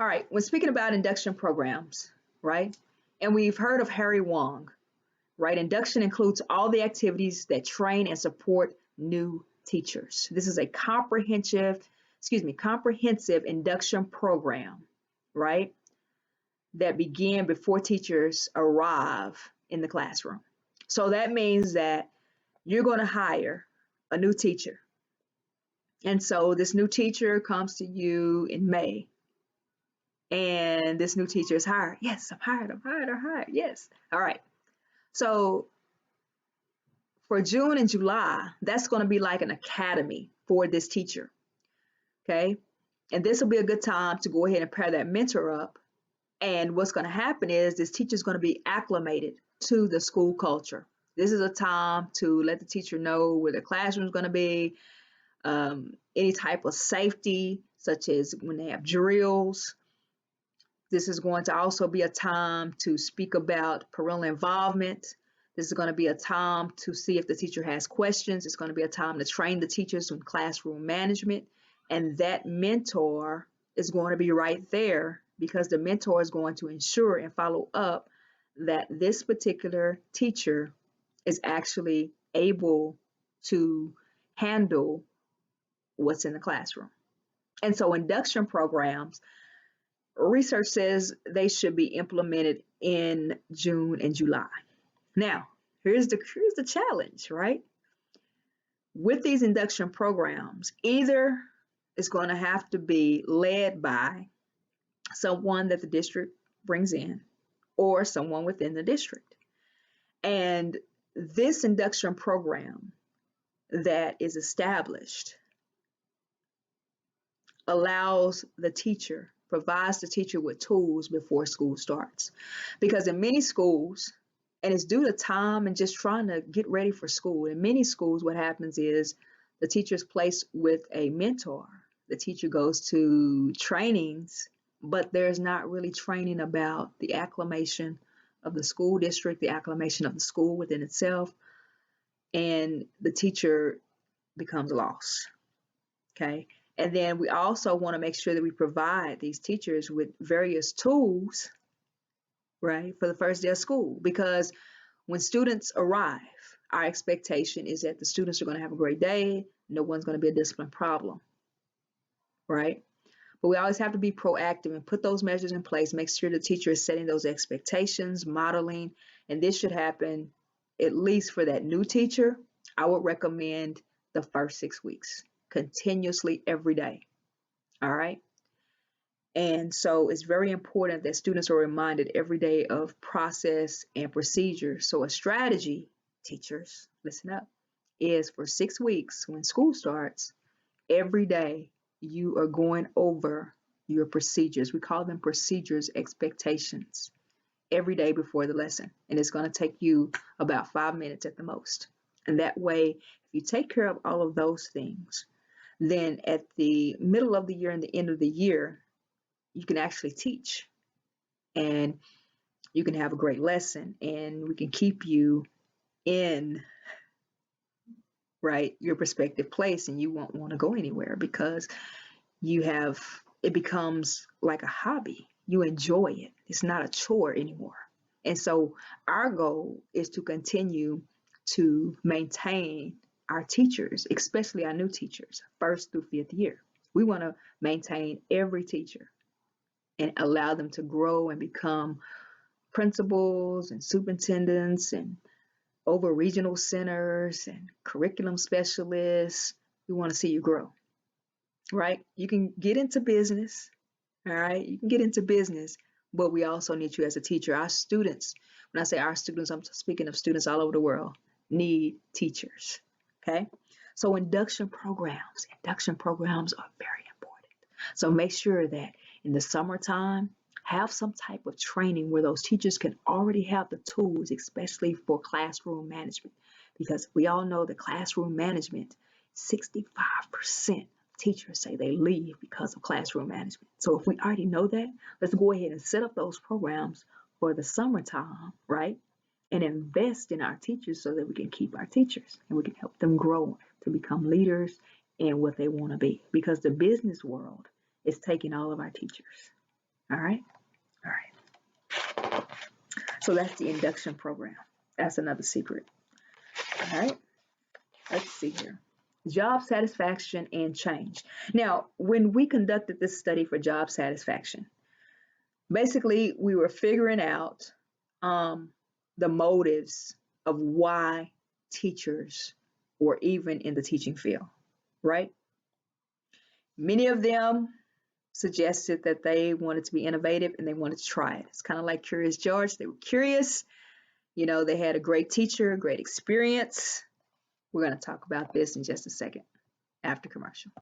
All right, when speaking about induction programs, right? And we've heard of Harry Wong, right? Induction includes all the activities that train and support new teachers. This is a comprehensive induction program, right? That begin before teachers arrive in the classroom. So that means that you're going to hire a new teacher. And so this new teacher comes to you in May, and this new teacher is hired. Yes, I'm hired. Yes. All right. So for June and July, that's going to be like an academy for this teacher. Okay. And this will be a good time to go ahead and pair that mentor up. And what's going to happen is this teacher is going to be acclimated to the school culture. This is a time to let the teacher know where the classroom is going to be, any type of safety, such as when they have drills. This is going to also be a time to speak about parental involvement. This is going to be a time to see if the teacher has questions. It's going to be a time to train the teachers in classroom management. And that mentor is going to be right there because the mentor is going to ensure and follow up that this particular teacher is actually able to handle what's in the classroom. And so induction programs, research says they should be implemented in June and July. Now, here's the challenge, right? With these induction programs, either it's going to have to be led by someone that the district brings in or someone within the district. And this induction program that is established allows the teacher, provides the teacher with tools before school starts. Because in many schools, and it's due to time and just trying to get ready for school, in many schools, what happens is the teacher is placed with a mentor. The teacher goes to trainings, but there's not really training about the acclimation of the school district, the acclimation of the school within itself, and the teacher becomes lost. Okay. And then we also want to make sure that we provide these teachers with various tools, right, for the first day of school. Because when students arrive, our expectation is that the students are going to have a great day. No one's going to be a discipline problem, right? But we always have to be proactive and put those measures in place, make sure the teacher is setting those expectations, modeling, and this should happen at least for that new teacher. I would recommend the first 6 weeks continuously every day. All right. And so it's very important that students are reminded every day of process and procedure. So a strategy, teachers, listen up, is for 6 weeks when school starts, every day you are going over your procedures. We call them procedures, expectations, every day before the lesson. And it's going to take you about 5 minutes at the most. And that way, if you take care of all of those things, then at the middle of the year and the end of the year, you can actually teach and you can have a great lesson and we can keep you in right your prospective place and you won't want to go anywhere because you have it becomes like a hobby. You enjoy it. It's not a chore anymore. And so our goal is to continue to maintain our teachers, especially our new teachers, first through fifth year. We want to maintain every teacher and allow them to grow and become principals and superintendents and over regional centers and curriculum specialists. We want to see you grow, right? You can get into business, all right? You can get into business, but we also need you as a teacher. Our students, when I say our students, I'm speaking of students all over the world, need teachers, okay? So induction programs are very important. So make sure that in the summertime, have some type of training where those teachers can already have the tools, especially for classroom management. Because we all know that classroom management, 65% teachers say they leave because of classroom management. So if we already know that, let's go ahead and set up those programs for the summertime, right? And invest in our teachers so that we can keep our teachers and we can help them grow to become leaders in what they want to be. Because the business world is taking all of our teachers. All right. All right. So that's the induction program. That's another secret. All right. Let's see here. Job satisfaction and change. Now, when we conducted this study for job satisfaction, basically we were figuring out um, the motives of why teachers were even in the teaching field, right? Many of them suggested that they wanted to be innovative and they wanted to try it. It's kind of like Curious George. They were curious. You know, they had a great teacher, great experience. We're going to talk about this in just a second after commercial.